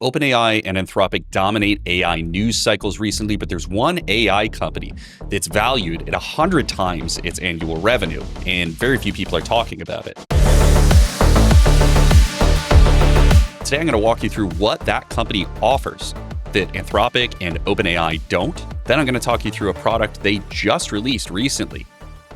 OpenAI and Anthropic dominate AI news cycles recently, but there's one AI company that's valued at 100 times its annual revenue, and very few people are talking about it. Today, I'm going to walk you through what that company offers that Anthropic and OpenAI don't. Then I'm going to talk you through a product they just released recently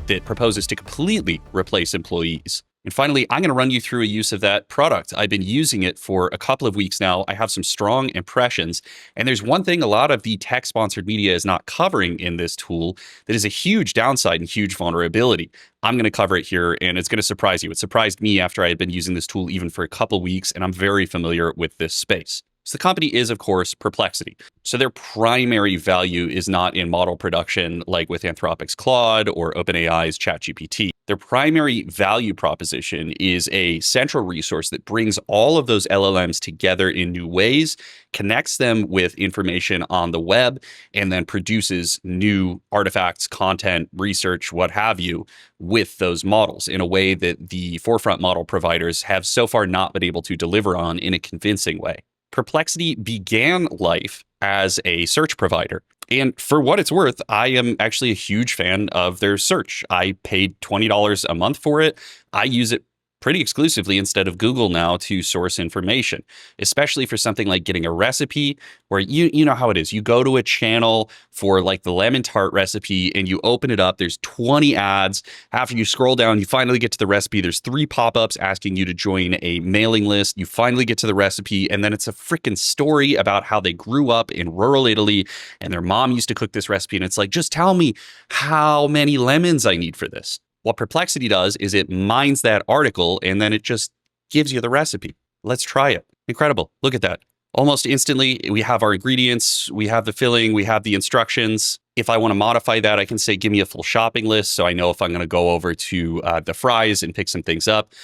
that proposes to completely replace employees. And finally, I'm going to run you through a use of that product. I've been using it for a couple of weeks now. I have some strong impressions. And there's one thing a lot of the tech-sponsored media is not covering in this tool that is a huge downside and huge vulnerability. I'm going to cover it here, and it's going to surprise you. It surprised me after I had been using this tool even for a couple of weeks, and I'm very familiar with this space. So the company is, of course, Perplexity. So their primary value is not in model production like with Anthropic's Claude or OpenAI's ChatGPT. Their primary value proposition is a central resource that brings all of those LLMs together in new ways, connects them with information on the web, and then produces new artifacts, content, research, what have you, with those models in a way that the forefront model providers have so far not been able to deliver on in a convincing way. Perplexity began life as a search provider. And for what it's worth, I am actually a huge fan of their search. I paid $20 a month for it. I use it pretty exclusively instead of Google now to source information, especially for something like getting a recipe where you know how it is. You go to a channel for like the lemon tart recipe and you open it up. There's 20 ads. After you scroll down, you finally get to the recipe. There's 3 pop-ups asking you to join a mailing list. You finally get to the recipe, and then it's a freaking story about how they grew up in rural Italy and their mom used to cook this recipe. And it's like, just tell me how many lemons I need for this. What Perplexity does is it mines that article and then it just gives you the recipe. Let's try it. Incredible. Look at that. Almost instantly, we have our ingredients, we have the filling, we have the instructions. If I want to modify that, I can say, give me a full shopping list. So I know if I'm going to go over to the fries and pick some things up.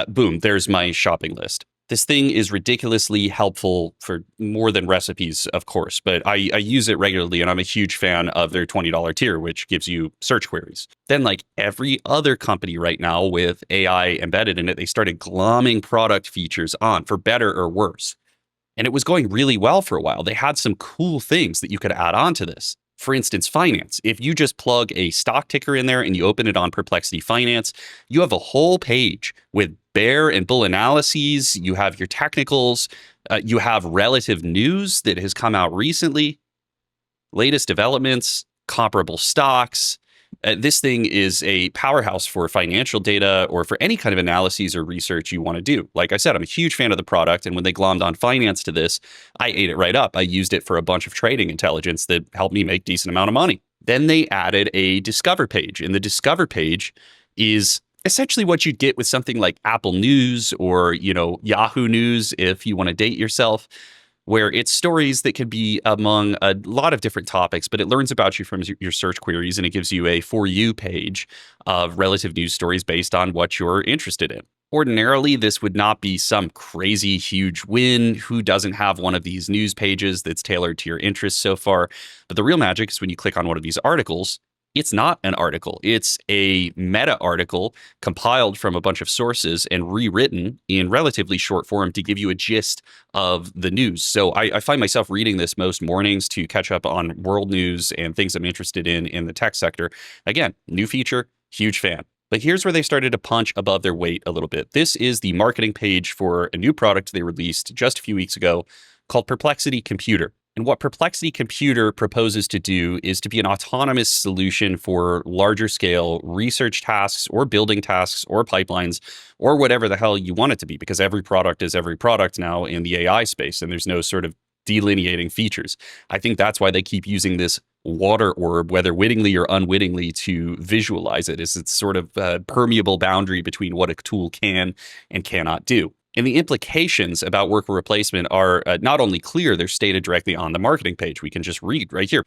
Boom, there's my shopping list. This thing is ridiculously helpful for more than recipes, of course, but I use it regularly, and I'm a huge fan of their $20 tier, which gives you search queries. Then, like every other company right now with AI embedded in it, they started glomming product features on, for better or worse. And it was going really well for a while. They had some cool things that you could add on to this. For instance, finance. If you just plug a stock ticker in there and you open it on Perplexity Finance, you have a whole page with bear and bull analyses. You have your technicals. You have relative news that has come out recently, latest developments, comparable stocks. This thing is a powerhouse for financial data or for any kind of analyses or research you want to do. Like I said, I'm a huge fan of the product. And when they glommed on finance to this, I ate it right up. I used it for a bunch of trading intelligence that helped me make a decent amount of money. Then they added a Discover page. And the Discover page is essentially what you'd get with something like Apple News or, Yahoo News if you want to date yourself, where it's stories that can be among a lot of different topics, but it learns about you from your search queries, and it gives you a For You page of relative news stories based on what you're interested in. Ordinarily, this would not be some crazy huge win. Who doesn't have one of these news pages that's tailored to your interests so far? But the real magic is when you click on one of these articles, it's not an article. It's a meta article compiled from a bunch of sources and rewritten in relatively short form to give you a gist of the news. So I find myself reading this most mornings to catch up on world news and things I'm interested in the tech sector. Again, new feature, huge fan. But here's where they started to punch above their weight a little bit. This is the marketing page for a new product they released just a few weeks ago called Perplexity Computer. And what Perplexity Computer proposes to do is to be an autonomous solution for larger scale research tasks or building tasks or pipelines or whatever the hell you want it to be, because every product is every product now in the AI space, and there's no sort of delineating features. I think that's why they keep using this water orb, whether wittingly or unwittingly, to visualize it, is it's sort of a permeable boundary between what a tool can and cannot do. And the implications about worker replacement are not only clear, they're stated directly on the marketing page. We can just read right here.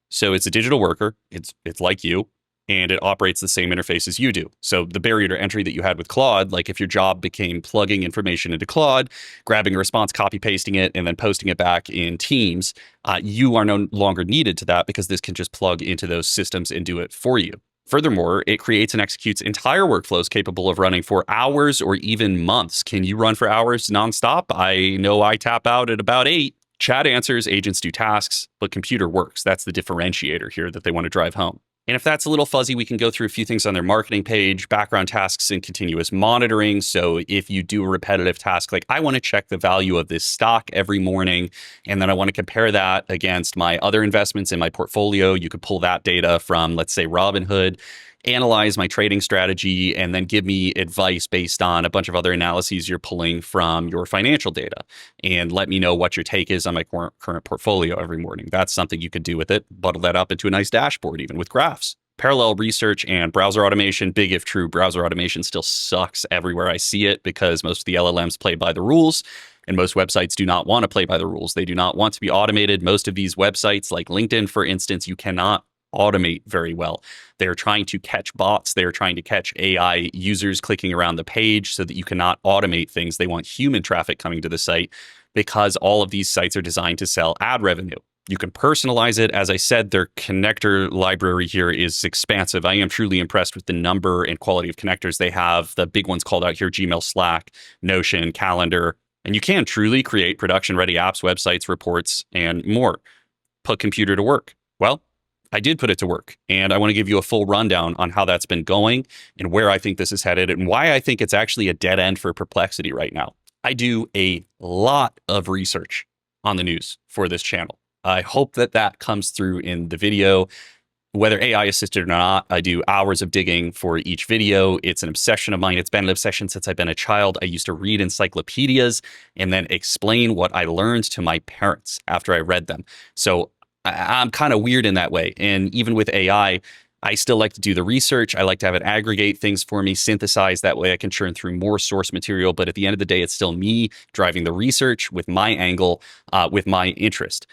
So it's a digital worker. It's like you, and it operates the same interface as you do. So the barrier to entry that you had with Claude, like if your job became plugging information into Claude, grabbing a response, copy pasting it, and then posting it back in Teams, you are no longer needed to that because this can just plug into those systems and do it for you. Furthermore, it creates and executes entire workflows capable of running for hours or even months. Can you run for hours nonstop? I know I tap out at about 8. Chat answers, agents do tasks, but computer works. That's the differentiator here that they want to drive home. And if that's a little fuzzy, we can go through a few things on their marketing page, background tasks and continuous monitoring. So if you do a repetitive task, like I want to check the value of this stock every morning, and then I want to compare that against my other investments in my portfolio, you could pull that data from, let's say, Robinhood, analyze my trading strategy, and then give me advice based on a bunch of other analyses you're pulling from your financial data, and let me know what your take is on my current portfolio every morning. That's something you could do with it. Bundle that up into a nice dashboard, even with graphs. Parallel research and browser automation. Big if true, browser automation still sucks everywhere I see it because most of the LLMs play by the rules. And most websites do not want to play by the rules. They do not want to be automated. Most of these websites, like LinkedIn, for instance, you cannot automate very well. They're trying to catch bots. They're trying to catch AI users clicking around the page so that you cannot automate things. They want human traffic coming to the site because all of these sites are designed to sell ad revenue. You can personalize it. As I said, their connector library here is expansive. I am truly impressed with the number and quality of connectors they have. The big ones called out here: Gmail, Slack, Notion, Calendar. And you can truly create production-ready apps, websites, reports, and more. Put computer to work. Well, I did put it to work, and I want to give you a full rundown on how that's been going and where I think this is headed and why I think it's actually a dead end for Perplexity right now. I do a lot of research on the news for this channel. I hope that that comes through in the video. Whether AI assisted or not, I do hours of digging for each video. It's an obsession of mine. It's been an obsession since I've been a child. I used to read encyclopedias and then explain what I learned to my parents after I read them. So I'm kind of weird in that way. And even with AI, I still like to do the research. I like to have it aggregate things for me, synthesize. That way I can churn through more source material. But at the end of the day, it's still me driving the research with my angle, with my interest.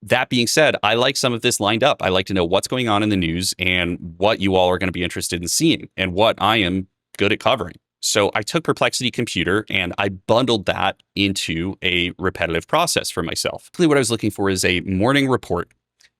That being said, I like some of this lined up. I like to know what's going on in the news and what you all are going to be interested in seeing and what I am good at covering. So I took Perplexity Computer and I bundled that into a repetitive process for myself. Really what I was looking for is a morning report,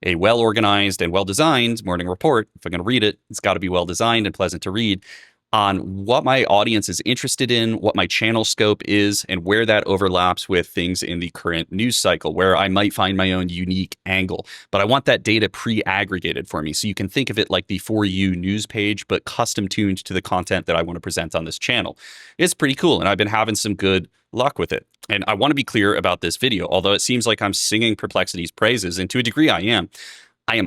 a well-organized and well-designed morning report. If I'm going to read it, it's got to be well-designed and pleasant to read, on what my audience is interested in, what my channel scope is, and where that overlaps with things in the current news cycle, where I might find my own unique angle. But I want that data pre-aggregated for me. So you can think of it like the For You news page, but custom tuned to the content that I want to present on this channel. It's pretty cool, and I've been having some good luck with it. And I want to be clear about this video, although it seems like I'm singing Perplexity's praises, and to a degree I am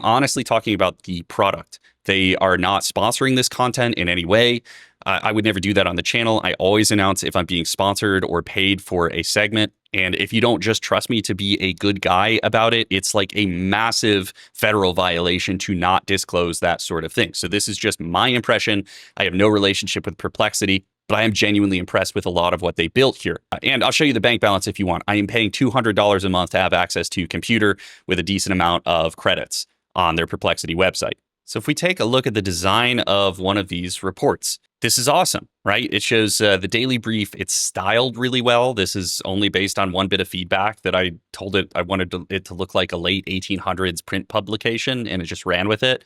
honestly talking about the product. They are not sponsoring this content in any way. I would never do that on the channel. I always announce if I'm being sponsored or paid for a segment. And if you don't just trust me to be a good guy about it, it's like a massive federal violation to not disclose that sort of thing. So this is just my impression. I have no relationship with Perplexity, but I am genuinely impressed with a lot of what they built here. And I'll show you the bank balance if you want. I am paying $200 a month to have access to computer with a decent amount of credits on their Perplexity website. So if we take a look at the design of one of these reports, this is awesome, right? It shows the daily brief. It's styled really well. This is only based on one bit of feedback that I told it I wanted it to look like a late 1800s print publication, and it just ran with it.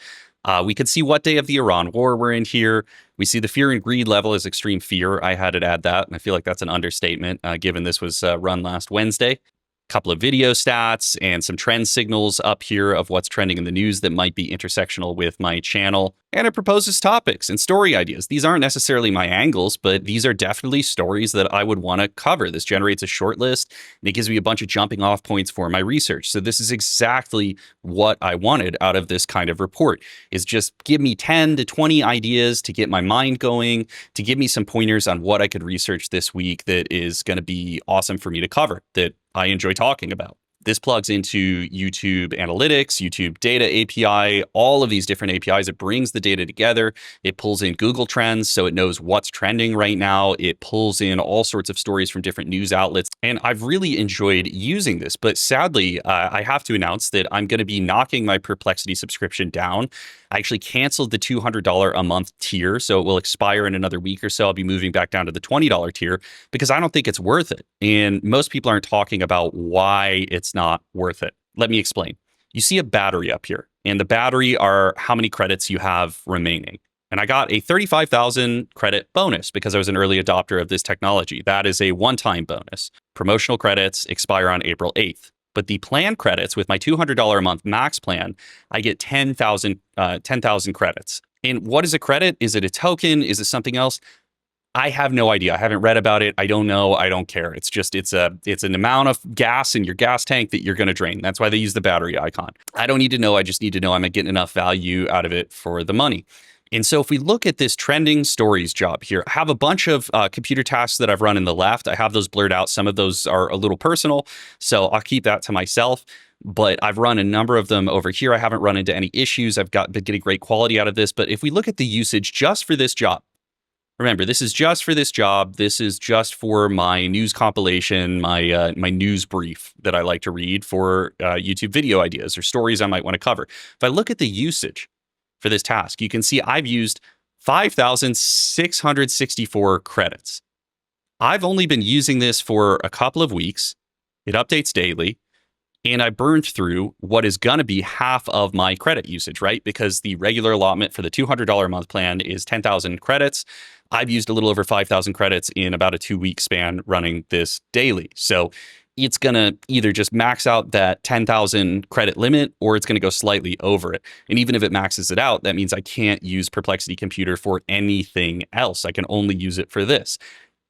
We could see what day of the Iran war we're in here. We see the fear and greed level is extreme fear. I had it add that, and I feel like that's an understatement, given this was run last Wednesday. Couple of video stats and some trend signals up here of what's trending in the news that might be intersectional with my channel. And it proposes topics and story ideas. These aren't necessarily my angles, but these are definitely stories that I would want to cover. This generates a short list, and it gives me a bunch of jumping off points for my research. So this is exactly what I wanted out of this kind of report, is just give me 10 to 20 ideas to get my mind going, to give me some pointers on what I could research this week that is going to be awesome for me to cover, that I enjoy talking about. This plugs into YouTube Analytics, YouTube Data API, all of these different APIs. It brings the data together. It pulls in Google Trends, so it knows what's trending right now. It pulls in all sorts of stories from different news outlets. And I've really enjoyed using this. But sadly, I have to announce that I'm going to be knocking my Perplexity subscription down. I actually canceled the $200 a month tier, so it will expire in another week or so. I'll be moving back down to the $20 tier because I don't think it's worth it. And most people aren't talking about why it's not worth it. Let me explain. You see a battery up here. and the battery are how many credits you have remaining. And I got a 35,000 credit bonus because I was an early adopter of this technology. That is a one-time bonus. Promotional credits expire on April 8th. But the plan credits with my $200 a month max plan, I get 10,000 credits. And what is a credit? Is it a token? Is it something else? I have no idea. I haven't read about it. I don't know. I don't care. It's just it's an amount of gas in your gas tank that you're going to drain. That's why they use the battery icon. I don't need to know. I just need to know I'm getting enough value out of it for the money. And so if we look at this trending stories job here, I have a bunch of computer tasks that I've run in the left. I have those blurred out. Some of those are a little personal, so I'll keep that to myself. But I've run a number of them over here. I haven't run into any issues. Been getting great quality out of this. But if we look at the usage just for this job, remember, this is just for this job. This is just for my news compilation, my news brief that I like to read for YouTube video ideas or stories I might want to cover. If I look at the usage for this task, you can see I've used 5,664 credits. I've only been using this for a couple of weeks. It updates daily. And I burned through what is going to be half of my credit usage, right? Because the regular allotment for the $200 a month plan is 10,000 credits. I've used a little over 5,000 credits in about a 2-week span running this daily. So it's going to either just max out that 10,000 credit limit, or it's going to go slightly over it. And even if it maxes it out, that means I can't use Perplexity Computer for anything else. I can only use it for this.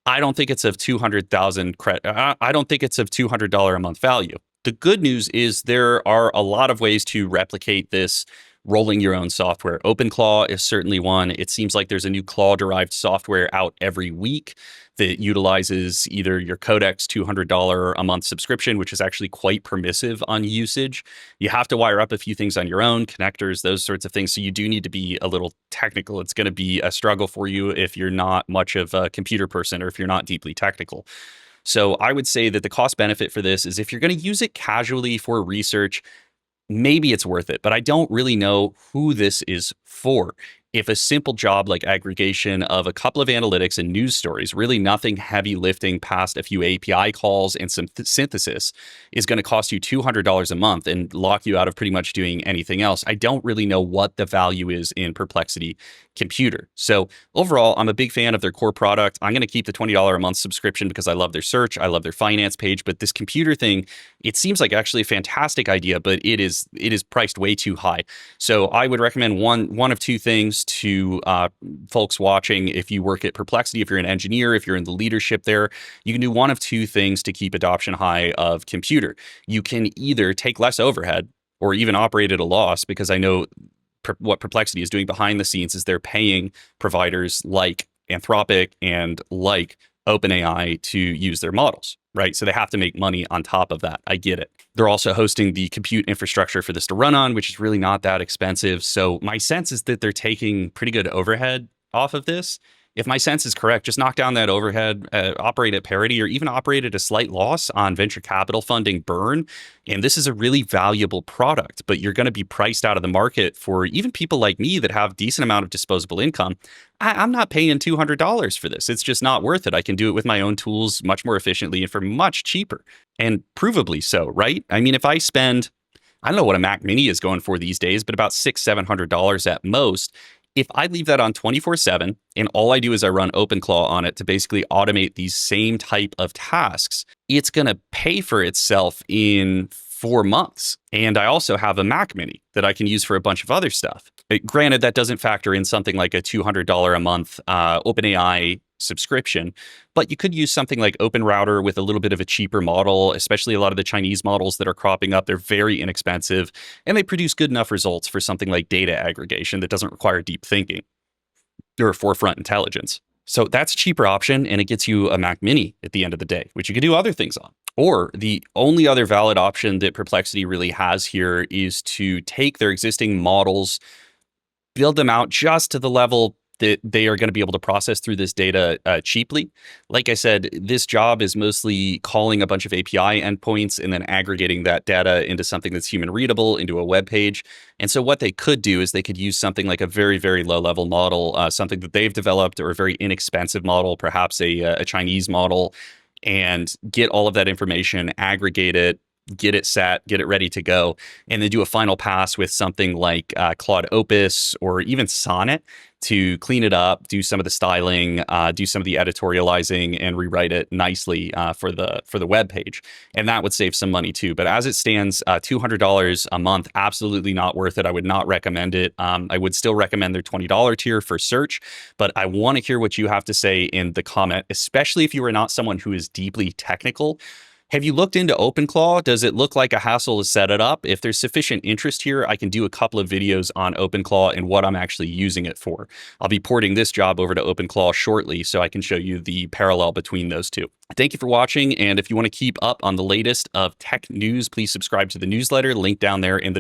I don't think it's of 200,000 credit. I don't think it's of $200 a month value. The good news is there are a lot of ways to replicate this rolling your own software. OpenClaw is certainly one. It seems like there's a new Claw-derived software out every week that utilizes either your Codex $200 a month subscription, which is actually quite permissive on usage. You have to wire up a few things on your own, connectors, those sorts of things. So you do need to be a little technical. It's going to be a struggle for you if you're not much of a computer person or if you're not deeply technical. So I would say that the cost benefit for this is if you're going to use it casually for research, maybe it's worth it, but I don't really know who this is for. If a simple job like aggregation of a couple of analytics and news stories, really nothing heavy lifting past a few API calls and some synthesis, is going to cost you $200 a month and lock you out of pretty much doing anything else, I don't really know what the value is in Perplexity Computer. So overall, I'm a big fan of their core product. I'm going to keep the $20 a month subscription because I love their search. I love their finance page. But this computer thing, it seems like actually a fantastic idea, but it is priced way too high. So I would recommend one of two things to folks watching. If you work at Perplexity, if you're an engineer, if you're in the leadership there, you can do one of two things to keep adoption high of computer. You can either take less overhead or even operate at a loss, because I know what Perplexity is doing behind the scenes is they're paying providers like Anthropic and like OpenAI to use their models, right? So they have to make money on top of that. I get it. They're also hosting the compute infrastructure for this to run on, which is really not that expensive. So my sense is that they're taking pretty good overhead off of this. If my sense is correct, just knock down that overhead, operate at parity, or even operate at a slight loss on venture capital funding burn. And this is a really valuable product, but you're going to be priced out of the market for even people like me that have decent amount of disposable income. I'm not paying $200 for this. It's just not worth it. I can do it with my own tools much more efficiently and for much cheaper, and provably so, right? I mean, if I spend, I don't know what a Mac Mini is going for these days, but about $600-700 at most. If I leave that on 24/7 and all I do is I run OpenClaw on it to basically automate these same type of tasks, it's going to pay for itself in 4 months. And I also have a Mac Mini that I can use for a bunch of other stuff. Granted, that doesn't factor in something like a $200 a month OpenAI subscription, but you could use something like OpenRouter with a little bit of a cheaper model, especially a lot of the Chinese models that are cropping up. They're very inexpensive and they produce good enough results for something like data aggregation that doesn't require deep thinking or forefront intelligence. So that's a cheaper option, and it gets you a Mac Mini at the end of the day, which you can do other things on. Or the only other valid option that Perplexity really has here is to take their existing models, build them out just to the level that they are going to be able to process through this data cheaply. Like I said, this job is mostly calling a bunch of API endpoints and then aggregating that data into something that's human readable, into a web page. And so what they could do is they could use something like a very, very low level model, something that they've developed, or a very inexpensive model, perhaps a Chinese model, and get all of that information, aggregate it, get it set, get it ready to go, and then do a final pass with something like Claude Opus or even Sonnet to clean it up, do some of the styling, do some of the editorializing, and rewrite it nicely for the web page. And that would save some money too. But as it stands, $200 a month, absolutely not worth it. I would not recommend it. I would still recommend their $20 tier for search, but I want to hear what you have to say in the comment, especially if you are not someone who is deeply technical. Have you looked into OpenClaw? Does it look like a hassle to set it up? If there's sufficient interest here, I can do a couple of videos on OpenClaw and what I'm actually using it for. I'll be porting this job over to OpenClaw shortly so I can show you the parallel between those two. Thank you for watching, and if you want to keep up on the latest of tech news, please subscribe to the newsletter, link down there in the